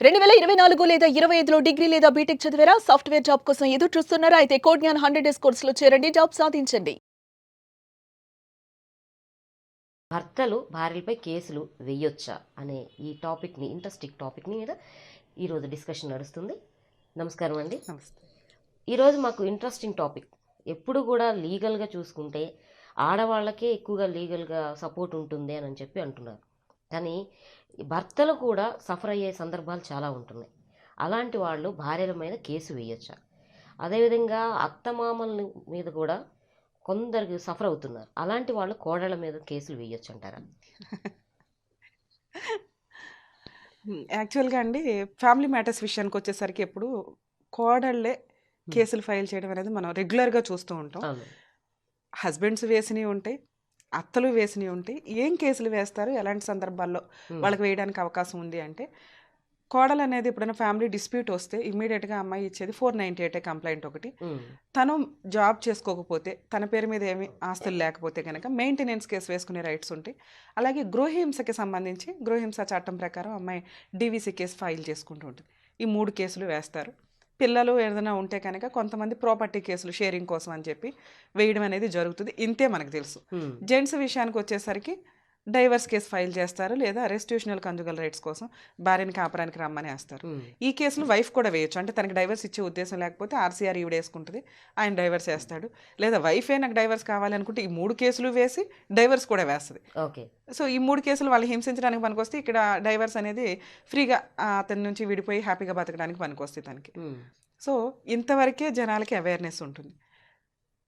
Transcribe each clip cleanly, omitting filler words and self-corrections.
2024 లేదా 25లో డిగ్రీ లేదా బీటెక్ చదివారా? సాఫ్ట్‌వేర్ జాబ్ కోసం ఎదురు చూస్తున్నారా? అయితే కోడ్ జ్ఞాన్ 100 డేస్ కోర్సులో చేరండి. జాబ్ సాధించండి. భర్తలు భార్యలపై కేసులు వెయ్యొచ్చా అనే ఈ టాపిక్ని ఇంట్రెస్టింగ్ టాపిక్ని మీద ఈరోజు డిస్కషన్ నడుస్తుంది. నమస్కారం అండి. నమస్తే. ఈరోజు మాకు ఇంట్రెస్టింగ్ టాపిక్. ఎప్పుడు కూడా లీగల్గా చూసుకుంటే ఆడవాళ్ళకే ఎక్కువగా లీగల్గా సపోర్ట్ ఉంటుంది అని చెప్పి అంటున్నారు. కానీ భర్తలు కూడా సఫర్ అయ్యే సందర్భాలు చాలా ఉంటున్నాయి. అలాంటి వాళ్ళు భార్యల మీద కేసు వేయొచ్చా? అదేవిధంగా అత్తమామల మీద కూడా కొందరికి సఫర్ అవుతున్నారు. అలాంటి వాళ్ళు కోడళ్ళ మీద కేసులు వేయొచ్చు అంటారా? యాక్చువల్‌గా అండి ఫ్యామిలీ మ్యాటర్స్ విషయానికొచ్చేసరికి ఎప్పుడు కోడళ్ళే కేసులు ఫైల్ చేయడం అనేది మనం రెగ్యులర్‌గా చూస్తూ ఉంటాం. అవును. హస్బెండ్స్ వేసినవి ఉంటాయి, అత్తలు వేసినవి ఉంటాయి. ఏం కేసులు వేస్తారు? ఎలాంటి సందర్భాల్లో వాళ్ళకి వేయడానికి అవకాశం ఉంది అంటే, కోడలు అనేది ఎప్పుడైనా ఫ్యామిలీ డిస్ప్యూట్ వస్తే ఇమ్మీడియట్‌గా అమ్మాయి ఇచ్చేది 498 కంప్లైంట్ ఒకటి. తను జాబ్ చేసుకోకపోతే, తన పేరు మీద ఏమి ఆస్తులు లేకపోతే కనుక మెయింటెనెన్స్ కేసు వేసుకునే రైట్స్ ఉంటాయి. అలాగే గృహహింసకి సంబంధించి గృహహింస చట్టం ప్రకారం అమ్మాయి డీవీసీ కేసు ఫైల్ చేసుకుంటూ ఉంటుంది. ఈ 3 కేసులు వేస్తారు. పిల్లలు ఏదైనా ఉంటే కనుక కొంతమంది ప్రాపర్టీ కేసులు షేరింగ్ కోసం అని చెప్పి వేయడం అనేది జరుగుతుంది. ఇంతే మనకు తెలుసు. జెంట్స్ విషయానికి వచ్చేసరికి డైవర్స్ కేసు ఫైల్ చేస్తారు, లేదా రెస్టిట్యూషనల్ కంజుగల్ రైట్స్ కోసం భార్యని కాపురానికి రమ్మని వేస్తారు. ఈ కేసులు వైఫ్ కూడా వేయొచ్చు. అంటే తనకి డైవర్స్ ఇచ్చే ఉద్దేశం లేకపోతే ఆర్సీఆర్ ఈవిడ వేసుకుంటుంది, ఆయన డైవర్స్ వేస్తాడు. లేదా వైఫే నాకు డైవర్స్ కావాలి అనుకుంటే ఈ 3 కేసులు వేసి డైవర్స్ కూడా వేస్తుంది. ఓకే. సో ఈ 3 కేసులు వాళ్ళు హింసించడానికి పనికొస్తే ఇక్కడ డైవర్స్ అనేది ఫ్రీగా అతని నుంచి విడిపోయి హ్యాపీగా బతకడానికి పనికొస్తుంది తనకి. సో ఇంతవరకే జనాలకి అవేర్నెస్ ఉంటుంది.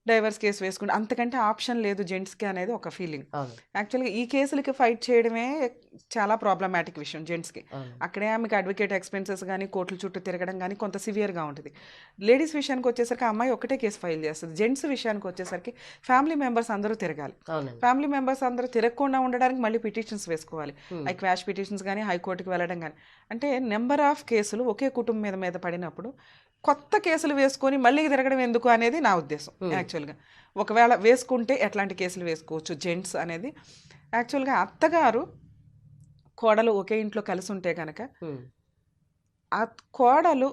డైవర్స్ కేసు వేసుకుంటే అంతకంటే ఆప్షన్ లేదు జెంట్స్కి అనేది ఒక ఫీలింగ్. యాక్చువల్గా ఈ కేసులకి ఫైట్ చేయడమే చాలా ప్రాబ్లమాటిక్ విషయం జెంట్స్కి. అక్కడే ఆమెకి అడ్వకేట్ ఎక్స్పెన్సెస్ కానీ కోర్టుల చుట్టూ తిరగడం కానీ కొంత సివియర్గా ఉంటుంది. లేడీస్ విషయానికి వచ్చేసరికి అమ్మాయి ఒకటే కేసు ఫైల్ చేస్తుంది. జెంట్స్ విషయానికి వచ్చేసరికి ఫ్యామిలీ మెంబర్స్ అందరూ తిరగాలి. ఫ్యామిలీ మెంబర్స్ అందరూ తిరగకుండా ఉండడానికి మళ్ళీ పిటిషన్స్ వేసుకోవాలి. అవి క్వాష్ పిటిషన్స్ కానీ హైకోర్టుకి వెళ్ళడం కానీ. అంటే నెంబర్ ఆఫ్ కేసులు ఒకే కుటుంబం మీద పడినప్పుడు కొత్త కేసులు వేసుకొని మళ్ళీ తిరగడం ఎందుకు అనేది నా ఉద్దేశం. యాక్చువల్గా ఒకవేళ వేసుకుంటే ఎట్లాంటి కేసులు వేసుకోవచ్చు జెంట్స్ అనేది. యాక్చువల్గా అత్తగారు కోడలు ఒకే ఇంట్లో కలిసి ఉంటే కనుక ఆ కోడలు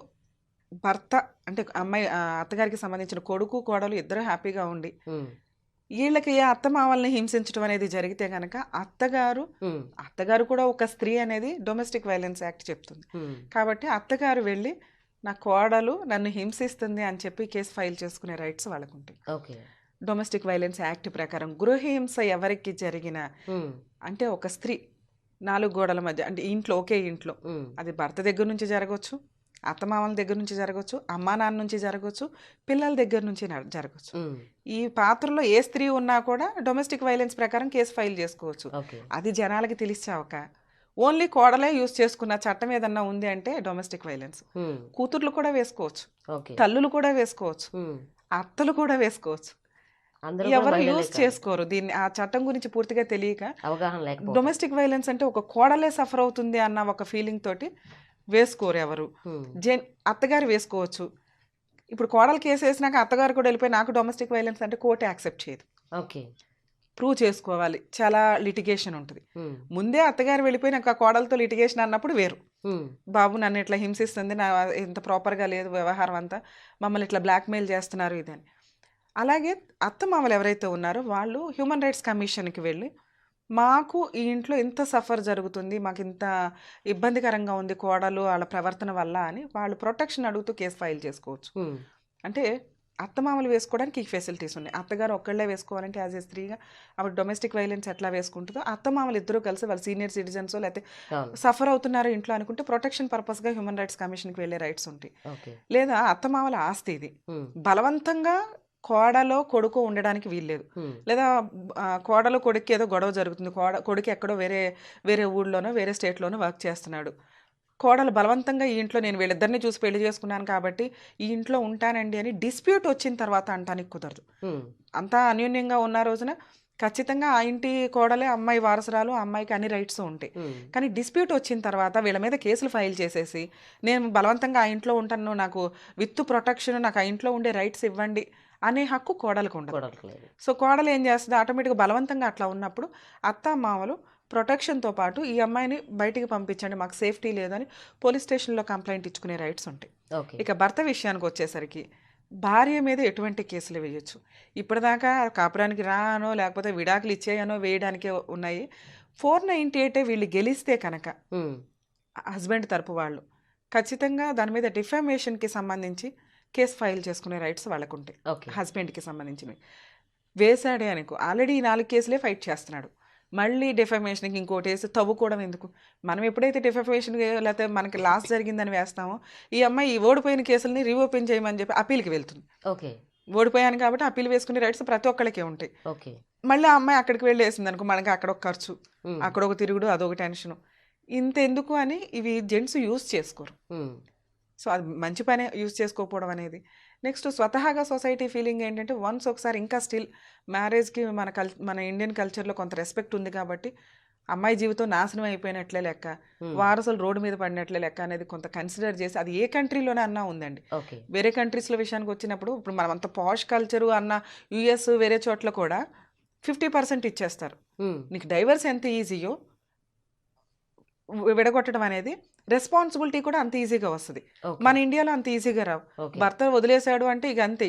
భర్త అంటే అమ్మాయి అత్తగారికి సంబంధించిన కొడుకు కోడలు ఇద్దరు హ్యాపీగా ఉండి వీళ్ళకి అత్తమామల్ని హింసించడం అనేది జరిగితే కనుక అత్తగారు కూడా ఒక స్త్రీ అనేది డొమెస్టిక్ వైలెన్స్ యాక్ట్ చెప్తుంది. కాబట్టి అత్తగారు వెళ్ళి నా కోడలు నన్ను హింసిస్తుంది అని చెప్పి కేసు ఫైల్ చేసుకునే రైట్స్ వాళ్ళకు ఉంటాయి. డొమెస్టిక్ వైలెన్స్ యాక్ట్ ప్రకారం గృహహింస ఎవరికి జరిగిన అంటే ఒక స్త్రీ 4 గోడల మధ్య అంటే ఇంట్లో ఒకే ఇంట్లో అది భర్త దగ్గర నుంచి జరగవచ్చు, అత్తమామల దగ్గర నుంచి జరగవచ్చు, అమ్మా నాన్న నుంచి జరగవచ్చు, పిల్లల దగ్గర నుంచి జరగవచ్చు. ఈ పాత్రలో ఏ స్త్రీ ఉన్నా కూడా డొమెస్టిక్ వైలెన్స్ ప్రకారం కేసు ఫైల్ చేసుకోవచ్చు. అది జనాలకి తెలిసాక ఓన్లీ కోడలే యూజ్ చేసుకున్న చట్టం ఏదన్నా ఉంది అంటే డొమెస్టిక్ వైలెన్స్. కూతుర్లు కూడా వేసుకోవచ్చు, తల్లులు కూడా వేసుకోవచ్చు, అత్తలు కూడా వేసుకోవచ్చు. ఎవరు యూజ్ చేసుకోరు దీన్ని. ఆ చట్టం గురించి పూర్తిగా తెలియక డొమెస్టిక్ వైలెన్స్ అంటే ఒక కోడలే సఫర్ అవుతుంది అన్న ఒక ఫీలింగ్ తోటి వేసుకోరు ఎవరు. అత్తగారు వేసుకోవచ్చు. ఇప్పుడు కోడలు కేసు వేసినాక అత్తగారు కూడా వెళ్ళిపోయి నాకు డొమెస్టిక్ వైలెన్స్ అంటే కోర్టు యాక్సెప్ట్ చేయదు. ప్రూవ్ చేసుకోవాలి, చాలా లిటిగేషన్ ఉంటుంది. ముందే అత్తగారు వెళ్ళిపోయి నాకు ఆ కోడలతో లిటిగేషన్ అన్నప్పుడు వేరు. బాబు నన్ను ఇట్లా హింసిస్తుంది, నా ఇంత ప్రాపర్గా లేదు వ్యవహారం అంతా, మమ్మల్ని ఇట్లా బ్లాక్మెయిల్ చేస్తున్నారు ఇదని. అలాగే అత్తమామలు ఎవరైతే ఉన్నారో వాళ్ళు హ్యూమన్ రైట్స్ కమిషన్కి వెళ్ళి మాకు ఈ ఇంట్లో ఇంత సఫర్ జరుగుతుంది, మాకు ఇంత ఇబ్బందికరంగా ఉంది కోడలు వాళ్ళ ప్రవర్తన వల్ల అని వాళ్ళు ప్రొటెక్షన్ అడుగుతూ కేసు ఫైల్ చేసుకోవచ్చు. అంటే అత్తమామలు వేసుకోవడానికి ఈ ఫెసిలిటీస్ ఉన్నాయి. అత్తగారు ఒక్కళ్ళే వేసుకోవాలంటే యాజ్ ఏ స్త్రీగా ఆవిడ డొమెస్టిక్ వైలెన్స్ ఎట్లా వేసుకుంటుందో అత్తమామలు ఇద్దరు కలిసి వాళ్ళు సీనియర్ సిటిజన్స్ లేకపోతే సఫర్ అవుతున్నారు ఇంట్లో అనుకుంటే ప్రొటెక్షన్ పర్పస్గా హ్యూమన్ రైట్స్ కమిషన్కి వెళ్ళే రైట్స్ ఉంటాయి. లేదా అత్తమామల ఆస్తి ఇది బలవంతంగా కోడలో కొడుకు ఉండడానికి వీల్లేదు. లేదా కోడలో కొడుకు ఏదో గొడవ జరుగుతుంది, కొడుకు ఎక్కడో వేరే ఊళ్ళోనో వేరే స్టేట్లోనో వర్క్ చేస్తున్నాడు, కోడలు బలవంతంగా ఈ ఇంట్లో నేను వీళ్ళిద్దరిని చూసి పెళ్లి చేసుకున్నాను కాబట్టి ఈ ఇంట్లో ఉంటానండి అని డిస్ప్యూట్ వచ్చిన తర్వాత అంటానికి కుదరదు. అంతా అన్యోన్యంగా ఉన్న రోజున ఖచ్చితంగా ఆ ఇంటి కోడలే అమ్మాయి వారసురాలు, అమ్మాయికి అన్ని రైట్స్ ఉంటాయి. కానీ డిస్ప్యూట్ వచ్చిన తర్వాత వీళ్ళ మీద కేసులు ఫైల్ చేసేసి నేను బలవంతంగా ఆ ఇంట్లో ఉంటాను, నాకు విత్ ప్రొటెక్షన్, నాకు ఆ ఇంట్లో ఉండే రైట్స్ ఇవ్వండి అనే హక్కు కోడలకు ఉండదు. సో కోడలు ఏం చేస్తుంది, ఆటోమేటిక్గా బలవంతంగా అట్లా ఉన్నప్పుడు అత్త మామలు ప్రొటెక్షన్తో పాటు ఈ అమ్మాయిని బయటికి పంపించండి, మాకు సేఫ్టీ లేదని పోలీస్ స్టేషన్లో కంప్లైంట్ ఇచ్చుకునే రైట్స్ ఉంటాయి. ఓకే. ఇక భర్త విషయానికి వచ్చేసరికి భార్య మీద ఎటువంటి కేసులు వేయొచ్చు. ఇప్పటిదాకా కాపురానికి రానో లేకపోతే విడాకులు ఇచ్చేయనో వేయడానికే ఉన్నాయి. 498 వీళ్ళు గెలిస్తే కనుక ఉమ్, హస్బెండ్ తరపు వాళ్ళు ఖచ్చితంగా దాని మీద డిఫామేషన్కి సంబంధించి కేసు ఫైల్ చేసుకునే రైట్స్ వాళ్ళకు ఉంటాయి. ఓకే. హస్బెండ్కి సంబంధించినవి వేశాడే అనుకో, ఆల్రెడీ ఈ 4 కేసులే ఫైట్ చేస్తున్నాడు, మళ్ళీ డిఫమేషన్కి ఇంకోటి వేసి తవ్వుకోవడం ఎందుకు? మనం ఎప్పుడైతే డిఫమేషన్ లేకపోతే మనకి లాస్ జరిగిందని వేస్తామో, ఈ అమ్మాయి ఈ ఓడిపోయిన కేసుల్ని రీఓపెన్ చేయమని చెప్పి అప్పీల్కి వెళ్తుంది. ఓకే. ఓడిపోయాను కాబట్టి అప్పీల్ వేసుకునే రైట్స్ ప్రతి ఒక్కళ్ళకే ఉంటాయి. ఓకే. మళ్ళీ ఆ అమ్మాయి అక్కడికి వెళ్ళి వేసింది అనుకో, మనకి అక్కడ ఒక ఖర్చు, ఉమ్, అక్కడ ఒక తిరుగుడు, అదొక టెన్షను. ఇంత ఎందుకు అని ఇవి జెంట్స్ యూజ్ చేసుకోరు. ఉమ్, సో అది మంచి పనే యూజ్ చేసుకోకపోవడం అనేది. నెక్స్ట్ స్వతహాగా సొసైటీ ఫీలింగ్ ఏంటంటే వన్స్ ఒకసారి ఇంకా స్టిల్ మ్యారేజ్కి మన ఇండియన్ కల్చర్లో కొంత రెస్పెక్ట్ ఉంది కాబట్టి అమ్మాయి జీవితం నాశనం అయిపోయినట్లే లెక్క, ఉమ్, వారసులు రోడ్డు మీద పడినట్లే లెక్క అనేది కొంత కన్సిడర్ చేసి, అది ఏ కంట్రీలోనే అన్నా ఉందండి. ఓకే. వేరే కంట్రీస్లో విషయానికి వచ్చినప్పుడు ఇప్పుడు మనం అంత పాష్ కల్చరు అన్న యుఎస్ వేరే చోట్ల కూడా 50% ఇచ్చేస్తారు. ఉమ్, నీకు డైవర్స్ ఎంత ఈజీయో విడగొట్టడం అనేది రెస్పాన్సిబిలిటీ కూడా అంత ఈజీగా వస్తుంది. ఓకే. మన ఇండియాలో అంత ఈజీగా రావు. ఓకే. భర్త వదిలేశాడు అంటే ఇక అంతే,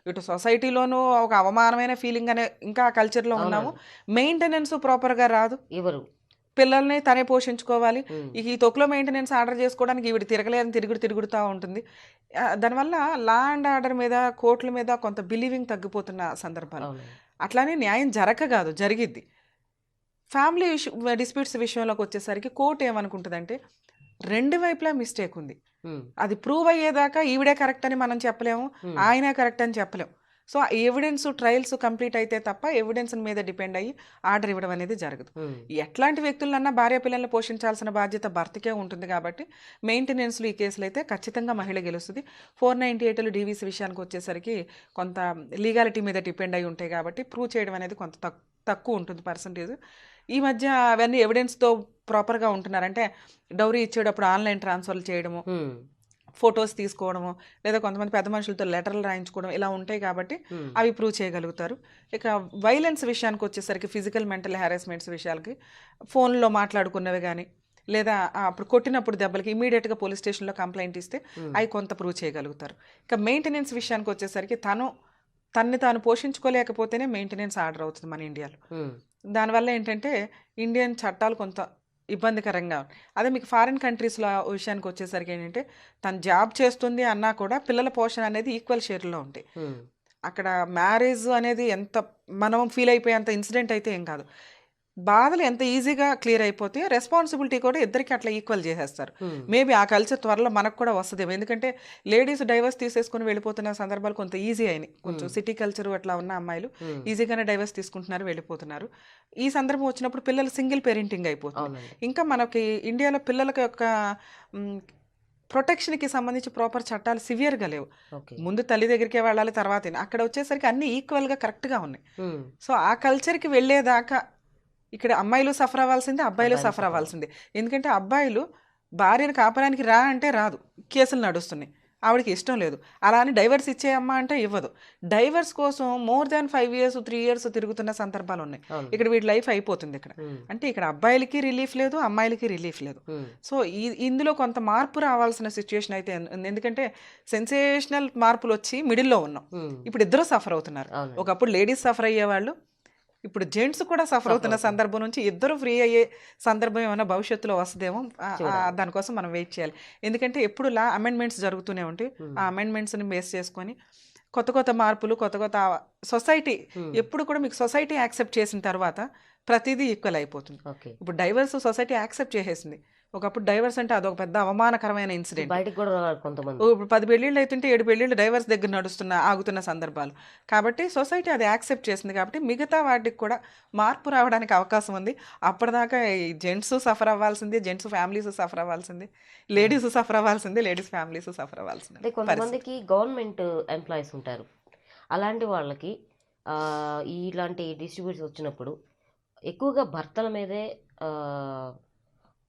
ఇటు సొసైటీలోనూ ఒక అవమానమైన ఫీలింగ్ అనే ఇంకా ఆ కల్చర్లో ఉన్నాము. అవునండి. మెయింటెనెన్స్ ప్రాపర్గా రాదు, ఎవరు? పిల్లల్ని తనే పోషించుకోవాలి. ఉమ్, ఇక ఈ తొక్కులో మెయింటెనెన్స్ ఆర్డర్ చేసుకోవడానికి ఈవిడ తిరగలేదని తిరుగుతూ ఉంటుంది. దానివల్ల లా అండ్ ఆర్డర్ మీద కోర్టుల మీద కొంత బిలీవింగ్ తగ్గిపోతున్న సందర్భాలు. అవునండి. అట్లానే న్యాయం కాదు జరిగిద్ది. ఫ్యామిలీ డిస్ప్యూట్స్ విషయంలోకి వచ్చేసరికి కోర్టు ఏమనుకుంటుందంటే రెండు వైపులా మిస్టేక్ ఉంది, ఉమ్, అది ప్రూవ్ అయ్యేదాకా ఈవిడే కరెక్ట్ అని మనం చెప్పలేము, ఉమ్, ఆయనే కరెక్ట్ అని చెప్పలేము. సో ఆ ఎవిడెన్స్ ట్రయల్స్ కంప్లీట్ అయితే తప్ప ఎవిడెన్స్ మీద డిపెండ్ అయ్యి ఆర్డర్ ఇవ్వడం అనేది జరగదు. ఉమ్, ఎట్లాంటి వ్యక్తులన్నా భార్య పిల్లల్ని పోషించాల్సిన బాధ్యత భర్తకే ఉంటుంది కాబట్టి మెయింటెనెన్స్లు ఈ కేసులు అయితే ఖచ్చితంగా మహిళ గెలుస్తుంది. 498 డీవీసీ విషయానికి వచ్చేసరికి కొంత లీగాలిటీ మీద డిపెండ్ అయి ఉంటాయి కాబట్టి ప్రూవ్ చేయడం అనేది కొంత తక్కువ ఉంటుంది పర్సంటేజ్. ఈ మధ్య అవన్నీ ఎవిడెన్స్తో ప్రాపర్గా ఉంటున్నారంటే డౌరీ ఇచ్చేటప్పుడు ఆన్లైన్ ట్రాన్స్ఫర్లు చేయడము, ఉమ్, ఫొటోస్ తీసుకోవడము, లేదా కొంతమంది పెద్ద మనుషులతో లెటర్లు రాయించుకోవడం ఇలా ఉంటాయి కాబట్టి ఉమ్, అవి ప్రూవ్ చేయగలుగుతారు. ఇక వైలెన్స్ విషయానికి వచ్చేసరికి ఫిజికల్ మెంటల్ హ్యారాస్మెంట్స్ విషయాలకి ఫోన్లో మాట్లాడుకున్నవి కానీ లేదా అప్పుడు కొట్టినప్పుడు దెబ్బలకి ఇమీడియట్గా పోలీస్ స్టేషన్లో కంప్లైంట్ ఇస్తే ఉమ్, అవి కొంత ప్రూవ్ చేయగలుగుతారు. ఇక మెయింటెనెన్స్ విషయానికి వచ్చేసరికి తన్ని తాను పోషించుకోలేకపోతేనే మెయింటెనెన్స్ ఆర్డర్ అవుతుంది మన ఇండియాలో. ఉమ్, దానివల్ల ఏంటంటే ఇండియన్ చట్టాలు కొంత ఇబ్బందికరంగా ఉన్నాయి. అదే మీకు ఫారిన్ కంట్రీస్లో విషయానికి వచ్చేసరికి ఏంటంటే తను జాబ్ చేస్తుంది అన్నా కూడా పిల్లల పోషణ అనేది ఈక్వల్ షేర్లో ఉంటాయి. ఉమ్, అక్కడ మ్యారేజ్ అనేది ఎంత మనం ఫీల్ అయిపోయేంత ఇన్సిడెంట్ అయితే ఏం కాదు. బాధలు ఎంత ఈజీగా క్లియర్ అయిపోతే రెస్పాన్సిబిలిటీ కూడా ఇద్దరికి అట్లా ఈక్వల్ చేసేస్తారు. ఉమ్, మేబీ ఆ కల్చర్ త్వరలో మనకు కూడా వస్తుందేమో, ఎందుకంటే లేడీస్ డైవర్స్ తీసేసుకుని వెళ్ళిపోతున్న సందర్భాలు కొంత ఈజీ అయినాయి. కొంచెం సిటీ కల్చర్ అట్లా ఉన్న అమ్మాయిలు ఉమ్, ఈజీగానే డైవర్స్ తీసుకుంటున్నారు, వెళ్ళిపోతున్నారు. ఈ సందర్భం వచ్చినప్పుడు పిల్లలు సింగిల్ పేరెంటింగ్ అయిపోతుంది. అవునండి. ఇంకా మనకి ఇండియాలో పిల్లలకి యొక్క ప్రొటెక్షన్కి సంబంధించి ప్రాపర్ చట్టాలు సివియర్గా లేవు. ఓకే. ముందు తల్లి దగ్గరికే వెళ్ళాలి, తర్వాత అక్కడ వచ్చేసరికి అన్నీ ఈక్వల్గా కరెక్ట్గా ఉన్నాయి. ఉమ్, సో ఆ కల్చర్కి వెళ్ళేదాకా ఇక్కడ అమ్మాయిలు సఫర్ అవ్వాల్సిందే, అబ్బాయిలు అబ్బాయిలు సఫర్ suffer అవ్వాల్సిందే. ఎందుకంటే అబ్బాయిలు భార్యను కాపరానికి రా అంటే రాదు, కేసులు నడుస్తున్నాయి, ఆవిడకి ఇష్టం లేదు, అలా అని డైవర్స్ ఇచ్చేయమ్మా అంటే ఇవ్వదు. డైవర్స్ కోసం మోర్ దాన్ 5 years 3 years తిరుగుతున్న సందర్భాలు ఉన్నాయి. అవును. ఇక్కడ వీడి లైఫ్ అయిపోతుంది ఇక్కడ. ఉమ్, అంటే ఇక్కడ అబ్బాయిలకి రిలీఫ్ లేదు, అమ్మాయిలకి రిలీఫ్ లేదు. ఉమ్, సో ఇందులో కొంత మార్పు రావాల్సిన సిచ్యుయేషన్ అయితే ఉంది. ఎందుకంటే సెన్సేషనల్ మార్పులు వచ్చి మిడిల్లో ఉన్నాం. ఉమ్, ఇప్పుడు ఇద్దరు సఫర్ అవుతున్నారు. అవునండి. ఒకప్పుడు లేడీస్ సఫర్ అయ్యేవాళ్ళు, ఇప్పుడు జెంట్స్ కూడా సఫర్ అవుతున్న అవుతున్నారు. సందర్భం నుంచి ఇద్దరు ఫ్రీ అయ్యే సందర్భం ఏమైనా భవిష్యత్తులో వస్తుందేమో. చూడాలి. దానికోసం మనం వెయిట్ చేయాలి. ఎందుకంటే ఎప్పుడు లా అమెండ్మెంట్స్ జరుగుతూనే ఉంటాయి. ఉమ్, ఆ అమెండ్మెంట్స్ని బేస్ చేసుకొని కొత్త మార్పులు, కొత్త సొసైటీ ఉమ్, ఎప్పుడు కూడా మీకు సొసైటీ యాక్సెప్ట్ చేసిన తర్వాత ప్రతిదీ ఈక్వల్ అయిపోతుంది. ఓకే. ఇప్పుడు డైవర్స్ సొసైటీ యాక్సెప్ట్ చేసేసింది. ఒకప్పుడు డైవర్స్ అంటే అదొక పెద్ద అవమానకరమైన ఇన్సిడెంట్. బయటికి కూడా రారు కొంతమంది. ఇప్పుడు 10 పెళ్ళిళ్ళు అవుతుంటే 7 పెళ్ళిళ్ళు డైవర్స్ దగ్గర ఆగుతున్న సందర్భాలు. కాబట్టి సొసైటీ అది యాక్సెప్ట్ చేసింది కాబట్టి మిగతా వాటికి కూడా మార్పు రావడానికి అవకాశం ఉంది. అప్పటిదాకా ఈ జెంట్స్ సఫర్ అవ్వాల్సిందే, జెంట్స్ ఫ్యామిలీస్ సఫర్ అవ్వాల్సిందే, లేడీస్ సఫర్ అవ్వాల్సిందే, లేడీస్ ఫ్యామిలీస్ సఫర్ అవ్వాల్సిందే. అంటే కొంతమందికి గవర్నమెంట్ ఎంప్లాయీస్ ఉంటారు, అలాంటి వాళ్ళకి ఇలాంటి డిస్ట్రిబ్యూట్స్ వచ్చినప్పుడు ఎక్కువగా భర్తల మీదే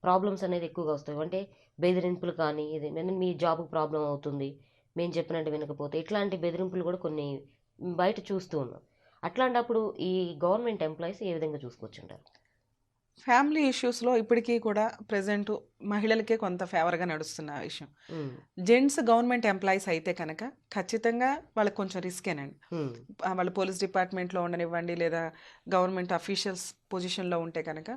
ప్రాబ్లమ్స్ అనేది ఎక్కువగా వస్తాయి. అంటే బెదిరింపులు కానీ, ఇది మీ జాబ్కి ప్రాబ్లం అవుతుంది, మేము చెప్పినట్టు వినకపోతే, ఇట్లాంటి బెదిరింపులు కూడా కొన్ని బయట చూస్తూ ఉన్నాం. అట్లాంటప్పుడు ఈ గవర్నమెంట్ ఎంప్లాయీస్ ఏ విధంగా చూసుకోవచ్చు అంటారు? ఫ్యామిలీ ఇష్యూస్లో ఇప్పటికీ కూడా ప్రజెంట్ మహిళలకే కొంత ఫేవర్గా నడుస్తున్న విషయం. ఉమ్, జెంట్స్ గవర్నమెంట్ ఎంప్లాయీస్ అయితే కనుక ఖచ్చితంగా వాళ్ళకి కొంచెం రిస్కేనండి. ఉమ్, వాళ్ళు పోలీస్ డిపార్ట్మెంట్లో ఉండనివ్వండి, లేదా గవర్నమెంట్ అఫీషియల్స్ పొజిషన్లో ఉంటే కనుక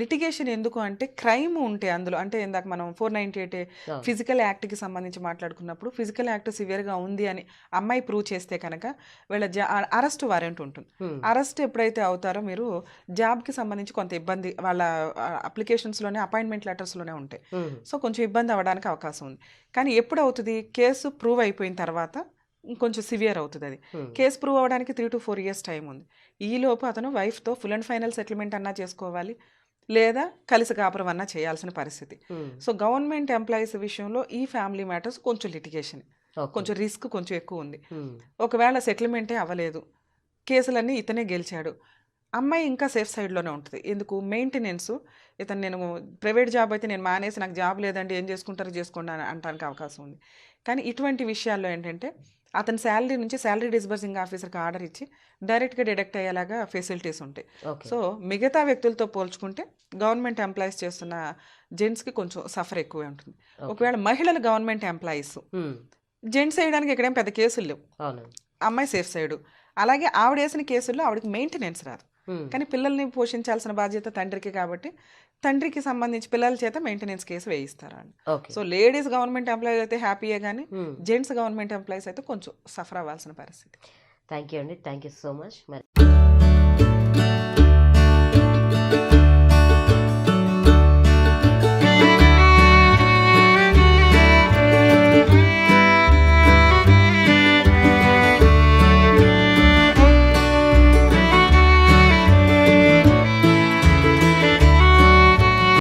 లిటిగేషన్ ఎందుకు అంటే క్రైమ్ ఉంటే అందులో, అంటే ఇందాక మనం 498 అవును. ఫిజికల్ యాక్ట్కి సంబంధించి మాట్లాడుకున్నప్పుడు ఫిజికల్ యాక్ట్ సివియర్గా ఉంది అని అమ్మాయి ప్రూవ్ చేస్తే కనుక వీళ్ళ అరెస్ట్ వారెంట్ ఉంటుంది. ఉమ్, అరెస్ట్ ఎప్పుడైతే అవుతారో మీరు జాబ్కి సంబంధించి కొంత ఇబ్బంది వాళ్ళ అప్లికేషన్స్లోనే అపాయింట్మెంట్ లెటర్స్లోనే ఉంటాయి. ఉమ్, సో కొంచెం ఇబ్బంది అవ్వడానికి అవకాశం ఉంది. కానీ ఎప్పుడు అవుతుంది, కేసు ప్రూవ్ అయిపోయిన తర్వాత ఇంకొంచెం సివియర్ అవుతుంది అది. ఉమ్, కేసు ప్రూవ్ అవ్వడానికి 3 to 4 years టైం ఉంది. ఈలోపు అతను వైఫ్తో ఫుల్ అండ్ ఫైనల్ సెటిల్మెంట్ అన్నా చేసుకోవాలి, లేదా కలిసి కాపురం అన్నా చేయాల్సిన పరిస్థితి. ఉమ్, సో గవర్నమెంట్ ఎంప్లాయీస్ విషయంలో ఈ ఫ్యామిలీ మ్యాటర్స్ కొంచెం లిటిగేషన్, ఓకే. కొంచెం రిస్క్ కొంచెం ఎక్కువ ఉంది. ఉమ్, ఒకవేళ సెటిల్మెంటే అవ్వలేదు, కేసులన్నీ ఇతనే గెలిచాడు, అమ్మాయి ఇంకా సేఫ్ సైడ్లోనే ఉంటుంది. ఎందుకు, మెయింటెనెన్స్. ఇతను నేను ప్రైవేట్ జాబ్ అయితే నేను మానేసి నాకు జాబ్ లేదండి ఏం చేసుకుంటారో చేసుకోండి అని అనడానికి అవకాశం ఉంది. కానీ ఇటువంటి విషయాల్లో ఏంటంటే అతని శాలరీ నుంచి శాలరీ డిస్బర్సింగ్ ఆఫీసర్కి ఆర్డర్ ఇచ్చి డైరెక్ట్గా డిడక్ట్ అయ్యేలాగా ఫెసిలిటీస్ ఉంటాయి. ఓకే. సో మిగతా వ్యక్తులతో పోల్చుకుంటే గవర్నమెంట్ ఎంప్లాయీస్ చేస్తున్న జెంట్స్కి కొంచెం సఫర్ ఎక్కువే ఉంటుంది. ఓకే. ఒకవేళ మహిళలు గవర్నమెంట్ ఎంప్లాయీస్, ఉమ్, జెంట్స్ వేయడానికి ఇక్కడేం పెద్ద కేసులు లేవు, అవును. అమ్మాయి సేఫ్ సైడు. అలాగే ఆవిడ వేసిన కేసుల్లో ఆవిడకి మెయింటెనెన్స్ రాదు, ఉమ్, కానీ పిల్లల్ని పోషించాల్సిన బాధ్యత తండ్రికి కాబట్టి తండ్రికి సంబంధించి పిల్లల చేత మెయింటెనెన్స్ కేసు వేయిస్తారు అని. Okay. So ladies government employees అయితే హ్యాపీయే, కానీ ఉమ్, జెంట్స్ గవర్నమెంట్ ఎంప్లాయీస్ అయితే కొంచెం సఫర్ అవ్వాల్సిన పరిస్థితి. థ్యాంక్ యూ అండి, థ్యాంక్ యూ సో మచ్. మరి